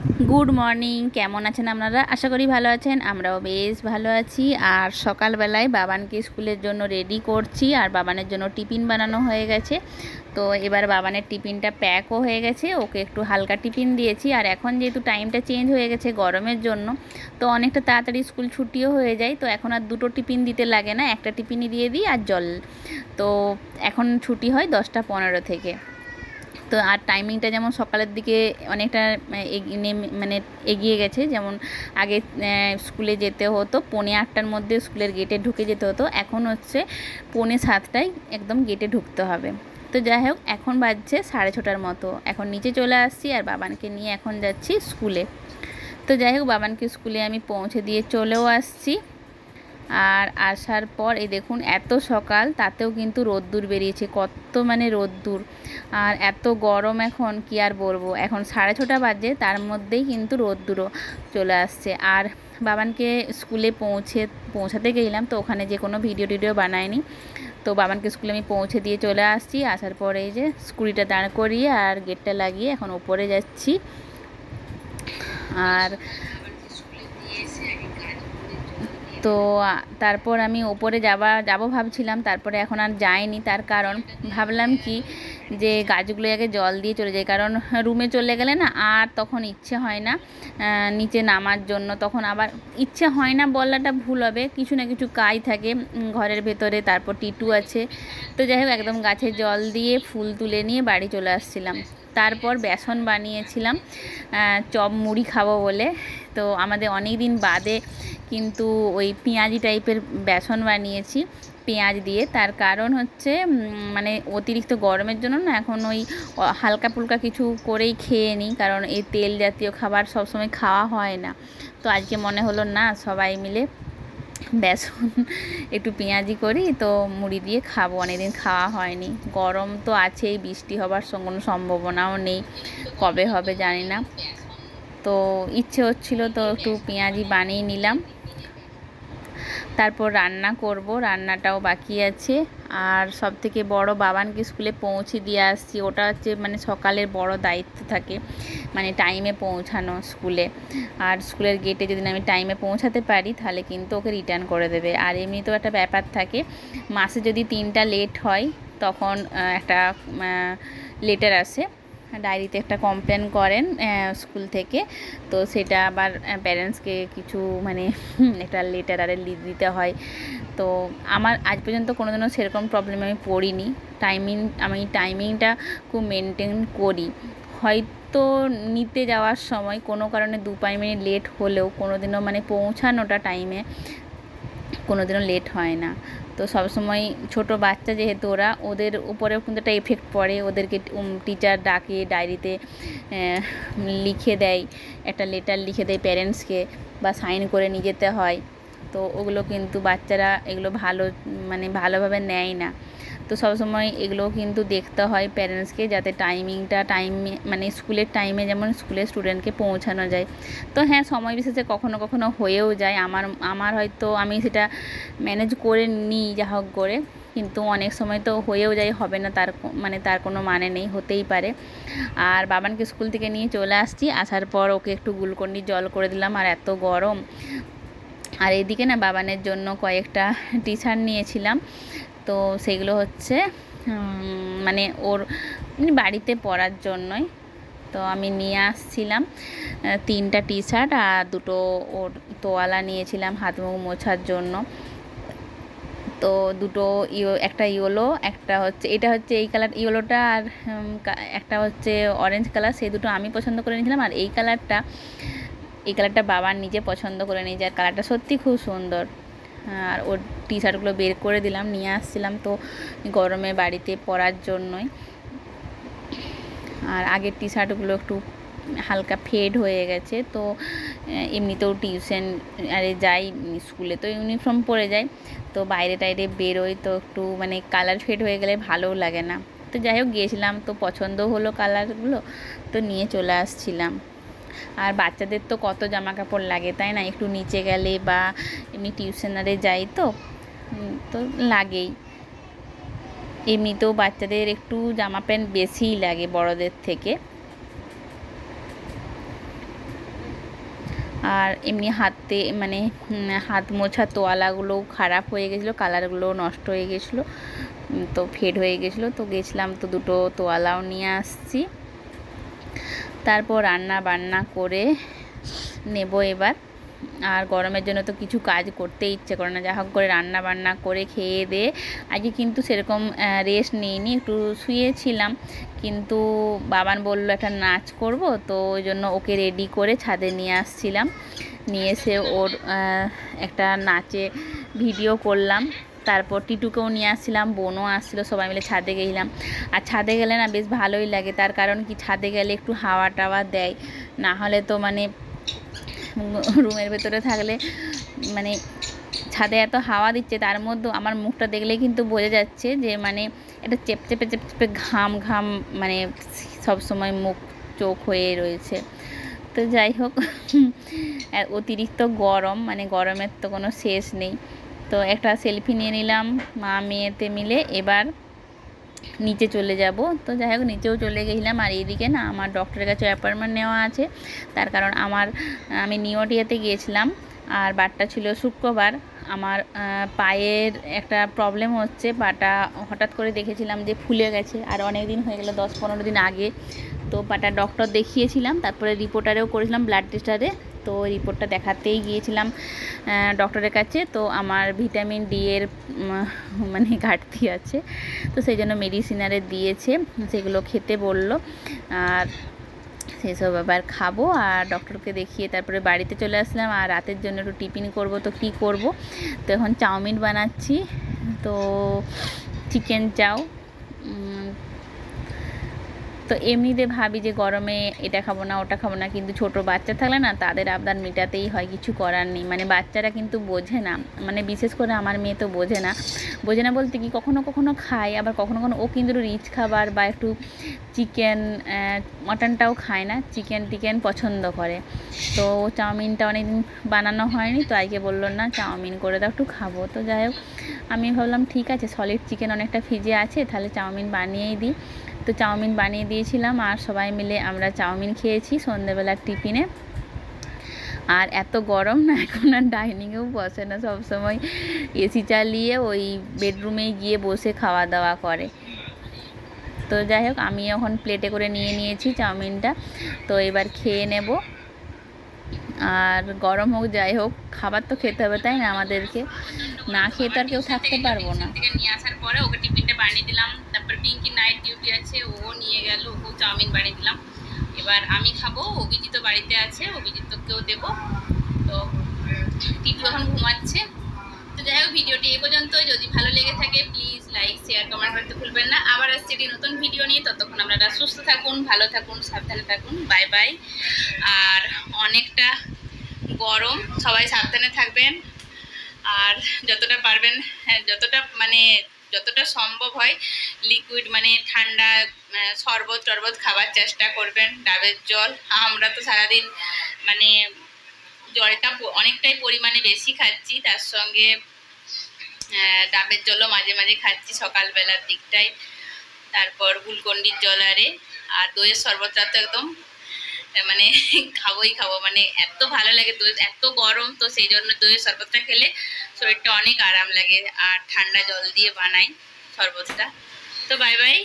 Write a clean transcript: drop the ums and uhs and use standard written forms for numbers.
Good morning, কেমন আছেন আপনারা? আশা করি ভালো আছেন, আমরাও বেশ ভালো আছি। আর সকালবেলায় বাবানকে স্কুলের জন্য রেডি করছি, আর বাবানের জন্য টিফিন বানানো হয়ে গেছে। তো এবার বাবানের টিফিনটা প্যাকও হয়ে গেছে, ওকে একটু হালকা টিফিন দিয়েছি। আর এখন যেহেতু টাইমটা চেঞ্জ হয়ে গেছে গরমের জন্য, তো অনেকটা তাড়াতাড়ি স্কুল ছুটিও হয়ে যায়। তো এখন আর দুটো টিফিন দিতে লাগে না, একটা টিফিনই দিয়ে দিই আর জল। তো এখন ছুটি হয় 10টা 15 থেকে। তো আর টাইমিংটা যেমন সকালের দিকে অনেকটা মানে এগিয়ে গেছে। যেমন আগে স্কুলে যেতে হতো 8:45-টার মধ্যে স্কুলের গেটে ঢুকে যেতে হতো, এখন হচ্ছে 6:45-টায় একদম গেটে ঢুকতে হবে। তো যাই হোক, এখন বাজছে 6:30টার মতো, এখন নিচে চলে আসছি আর বাবানকে নিয়ে এখন যাচ্ছি স্কুলে। তো যাই হোক, বাবানকে স্কুলে আমি পৌঁছে দিয়ে চলেও আসছি। আর আসার পর এই দেখুন, এত সকাল তাতেও কিন্তু রোদ্দুর বেরিয়েছে, কত মানে রোদ্দুর। আর এত গরম এখন কি আর বলবো, এখন 6:30 বাজে, তার মধ্যেই কিন্তু রোদ্দুরও চলে আসছে। আর বাবানকে স্কুলে পৌঁছাতে গেলাম, তো ওখানে যে কোনো ভিডিও বানায়নি। তো বাবানকে স্কুলে আমি পৌঁছে দিয়ে চলে আসছি। আসার পরে এই যে স্কুটিটা দাঁড় করিয়ে আর গেটটা লাগিয়ে এখন ওপরে যাচ্ছি। আর তো তারপর আমি ওপরে যাব ভাবছিলাম, তারপরে এখন আর যাইনি। তার কারণ ভাবলাম কি যে গাছগুলো আগে জল দিয়ে চলে যায়, কারণ রুমে চলে গেলে না আর তখন ইচ্ছে হয় না নিচে নামার জন্য। তখন আবার ইচ্ছে হয় না বলাটা ভুল হবে, কিছু না কিছু কাজ থাকে ঘরের ভেতরে, তারপর টিটু আছে। তো যাই হোক, একদম গাছে জল দিয়ে ফুল তুলে নিয়ে বাড়ি চলে আসছিলাম। তারপর বেসন বানিয়েছিলাম চপ মুড়ি খাবো বলে। তো আমাদের অনেক দিন বাদে কিন্তু ওই পেঁয়াজি টাইপের বেসন বানিয়েছি পেঁয়াজ দিয়ে। তার কারণ হচ্ছে মানে অতিরিক্ত গরমের জন্য না এখন ওই হালকা ফুলকা কিছু করেই খেয়ে নিই, কারণ এই তেল জাতীয় খাবার সবসময় খাওয়া হয় না। তো আজকে মনে হলো না, সবাই মিলে বেসন একটু পেঁয়াজি করি, তো মুড়ি দিয়ে খাবো, অনেকদিন খাওয়া হয়নি। গরম তো আছেই, বৃষ্টি হবার কোনো সম্ভাবনাও নেই, কবে হবে জানি না। তো ইচ্ছে হচ্ছিল, তো একটু পেঁয়াজি বানিয়ে নিলাম। তারপর রান্না করব, রান্নাটাও বাকি আছে। আর সব থেকে বড়, বাবানকে স্কুলে পৌঁছে দিয়ে আসছি, ওটা হচ্ছে মানে সকালের বড় দায়িত্ব থাকে, মানে টাইমে পৌঁছানো স্কুলে। আর স্কুলের গেটে যদি আমি টাইমে পৌঁছাতে পারি তাহলে কিন্তু ওকে রিটার্ন করে দেবে। আর এমনিতেও একটা ব্যাপার থাকে, মাসে যদি 3টা লেট হয় তখন একটা লেটার আসে, ডায়েরিতে একটা কমপ্লেন করেন স্কুল থেকে। তো সেটা আবার প্যারেন্টসকে কিছু মানে একটা লেটার আরে দিতে হয়। তো আমার আজ পর্যন্ত কোনোদিনও সেরকম প্রবলেমে আমি পড়িনি। আমি টাইমিংটা খুব মেনটেন করি। হয়তো নিতে যাওয়ার সময় কোনো কারণে 2-5 মিনিট লেট হলেও কোনোদিনও মানে পৌঁছানোটা টাইমে কোনোদিনও লেট হয় না। তো সবসময় ছোট বাচ্চা যেহেতু ওদের উপরেও কিন্তু একটা এফেক্ট পড়ে, ওদেরকে টিচার ডাকে, ডায়েরিতে লিখে দেয়, একটা লেটার লিখে দেয় প্যারেন্টসকে, বা সাইন করে নিয়ে যেতে হয়। তো ওগুলো কিন্তু বাচ্চারা এগুলো মানে ভালোভাবে নেয় না। তো সবসময় এগুলো কিন্তু দেখতে হয় প্যারেন্টসকে, যাতে টাইমে মানে স্কুলের টাইমে যেমন স্কুলের স্টুডেন্টকে পৌঁছানো যায়। তো হ্যাঁ, সময় বিশেষে কখনো কখনো হয়েও যায়, আমার হয়তো আমি সেটা ম্যানেজ করে নিই যা হোক করে, কিন্তু অনেক সময় তো হয়েও যায়, হবে না তার কোনো মানে নেই, হতেই পারে। আর বাবানকে স্কুল থেকে নিয়ে চলে আসছি, আসার পর ওকে একটু গ্লুকন্ডি জল করে দিলাম, আর এত গরম। আর এদিকে না বাবানের জন্য কয়েকটা টি শার্ট নিয়েছিলাম, তো সেগুলো হচ্ছে মানে ওর বাড়িতে পরার জন্যই। তো আমি নিয়ে আসছিলাম 3টা টি শার্ট আর 2টো ওর তোয়ালা নিয়েছিলাম হাত মুখ মোছার জন্য। তো দুটো একটা ইয়েলো, একটা হচ্ছে এটা হচ্ছে এই কালার ইয়েলোটা, আর একটা হচ্ছে অরেঞ্জ কালার, সেই দুটো আমি পছন্দ করে নিয়েছিলাম। আর এই কালারটা বাবার নিজে পছন্দ করে নিয়েছে, আর কালারটা সত্যি খুব সুন্দর। আর ওর টি শার্টগুলো বের করে দিলাম, নিয়ে আসছিলাম তো গরমে বাড়িতে পরার জন্যই। আর আগের টি শার্টগুলো একটু হালকা ফেড হয়ে গেছে, তো এমনিতেও টিউশন আরে যাই স্কুলে তো ইউনিফর্ম পরে যাই, তো বাইরে টাইরে বেরোই, তো একটু মানে কালার ফেড হয়ে গেলে ভালোও লাগে না। তো যাই হোক, গিয়েছিলাম তো পছন্দ হলো কালারগুলো, তো নিয়ে চলে আসছিলাম। আর বাচ্চাদের তো কত জামা কাপড় লাগে, তাই না? একটু নিচে গেলে বা এমনি টিউশনারে যাই তো তো লাগেই। এমনিতেও বাচ্চাদের একটু জামা প্যান্ট বেশিই লাগে বড়দের থেকে। আর এমনি হাতে মানে হাত মোছা তোয়ালাগুলোও খারাপ হয়ে গেছিলো, কালারগুলোও নষ্ট হয়ে গেছিলো, তো ফেড হয়ে গেছিলো। তো গেছিলাম, তো দুটো তোয়ালাও নিয়ে আসছি। তারপর রান্না বান্না করে নেব এবার। আর গরমের জন্য তো কিছু কাজ করতে ইচ্ছে করে না, যা হোক করে রান্না বান্না করে খেয়ে দিয়ে আজকে কিন্তু সেরকম রেস্ট নিইনি, একটু শুয়েছিলাম। কিন্তু বাবান বললো একটা নাচ করব, তো ওই জন্য ওকে রেডি করে ছাদে নিয়ে আসছিলাম। নিয়ে এসে ওর একটা নাচে ভিডিও করলাম। তারপর টিটুকেও নিয়ে আসছিলাম, বোনও আসছিলো, সবাই মিলে ছাদে গেছিলাম। আর ছাদে গেলে না বেশ ভালোই লাগে, তার কারণ কি ছাদে গেলে একটু হাওয়া টাওয়া দেয়, না হলে তো মানে রুমের ভেতরে থাকলে মানে ছাদে এত হাওয়া দিচ্ছে, তার মধ্যেও আমার মুখটা দেখলেই কিন্তু বোঝা যাচ্ছে যে মানে এটা চেপচেপে চেপচেপে ঘাম ঘাম, মানে সবসময় মুখ চোখ হয়ে রয়েছে। তো যাই হোক, অতিরিক্ত গরম, মানে গরমের তো কোনো শেষ নেই। তো একটা সেলফি নিয়ে নিলাম মা মেয়েতে মিলে। এবার নিচে চলে যাব। তো যাই হোক নিচেও চলে গেছিলাম। আর এইদিকে না আমার ডক্টরের কাছে অ্যাপয়েন্টমেন্ট নেওয়া আছে, তার কারণ আমি নিউটিয়াতে গিয়েছিলাম, আর বারটা ছিল শুক্রবার। আমার পায়ের একটা প্রবলেম হচ্ছে, পাটা হঠাৎ করে দেখেছিলাম যে ফুলে গেছে, আর অনেক দিন হয়ে গেল, 10-15 দিন আগে। তো পাটা ডক্টর দেখিয়েছিলাম, তারপরে রিপোর্টারেও করেছিলাম, ব্লাড টেস্টারে। তো রিপোর্টটা দেখাতেই গিয়েছিলাম ডক্টরের কাছে। তো আমার ভিটামিন ডি এর মানে ঘাটতি আছে, তো সেই জন্য মেডিসিনারে দিয়েছে, সেগুলো খেতে বলল। আর সেসব আবার খাবো, আর ডক্টরকে দেখিয়ে তারপরে বাড়িতে চলে আসলাম। আর রাতের জন্য একটু টিফিন করব, তো কী করব, তো এখন চাউমিন বানাচ্ছি। তো চিকেন চাও। তো এমনিতে ভাবি যে গরমে এটা খাবো না ওটা খাবো না, কিন্তু ছোট বাচ্চা থাকলে না তাদের আবদার মেটাতেই হয়, কিছু করার নেই। মানে বাচ্চারা কিন্তু বোঝে না, মানে বিশেষ করে আমার মেয়ে তো বোঝে না। বোঝে না বলতে কি, কখনো কখনো খায়, আবার কখনো কখনো ও কিন্তু রিচ খাবার বা একটু চিকেন মাটনটাও খায় না, চিকেন টিকেন পছন্দ করে। তো চাউমিনটা অনেকদিন বানানো হয়নি, তো আজকে বললো না চাউমিন করে দাও, একটু খাবো। তো যাই হোক আমি ভাবলাম ঠিক আছে, সলিড চিকেন অনেকটা ফ্রিজে আছে, তাহলে চাউমিন বানিয়েই দিই। তো চাউমিন বানিয়ে দিয়েছিলাম, আর সবাই মিলে আমরা চাউমিন খেয়েছি সন্ধ্যেবেলার টিফিনে। আর এত গরম না, এখন আর ডাইনিংয়েও বসে না, সবসময় এসি চালিয়ে ওই বেডরুমে গিয়ে বসে খাওয়া দাওয়া করে। তো যাই হোক আমি এখন প্লেটে করে নিয়ে নিয়েছি চাউমিনটা, তো এবার খেয়ে নেব। আর গরম হোক যাই হোক, খাবার তো খেতে হবে, তাই না? আমাদেরকে না খেয়ে তো আর কেউ থাকতে পারবো না। থেকে নিয়ে আসার পরে ওকে টিফিনটা বানিয়ে দিলাম, তারপর পিঙ্কি নাইট ডিউটি আছে, ও নিয়ে গেল, ও চাউমিন বানিয়ে দিলাম। এবার আমি খাবো, অভিজিৎ তো বাড়িতে আছে, অভিজিৎকেও দেবো। তো টিটু এখন ঘুমাচ্ছে। তো যাই হোক ভিডিওটি এই পর্যন্ত, যদি ভালো লেগে থাকে প্লিজ লাইক শেয়ার কমেন্ট করতে ভুলবেন না। আবার আসছে একটি নতুন ভিডিও নিয়ে, ততক্ষণ আপনারা সুস্থ থাকুন, ভালো থাকুন, সাবধানে থাকুন, বাই বাই। আর অনেকটা গরম, সবাই সাবধানে থাকবেন। আর যতটা পারবেন, হ্যাঁ যতটা সম্ভব হয় লিকুইড মানে ঠান্ডা শরবত টরবত খাবার চেষ্টা করবেন, ডাবের জল। আমরা তো সারাদিন মানে জলটা অনেকটাই পরিমাণে বেশি খাচ্ছি, তার সঙ্গে ডাবের জলও মাঝে মাঝে খাচ্ছি সকালবেলার দিকটায়। তারপর গ্লুকন্ডির জল আর দইয়ের শরবতটা তো একদম মানে খাবো, মানে এত ভালো লাগে। দই এত গরম, তো সেই জন্য দইয়ের শরবতটা খেলে শরীরটা অনেক আরাম লাগে। আর ঠান্ডা জল দিয়ে বানাই শরবতটা। তো বাই বাই।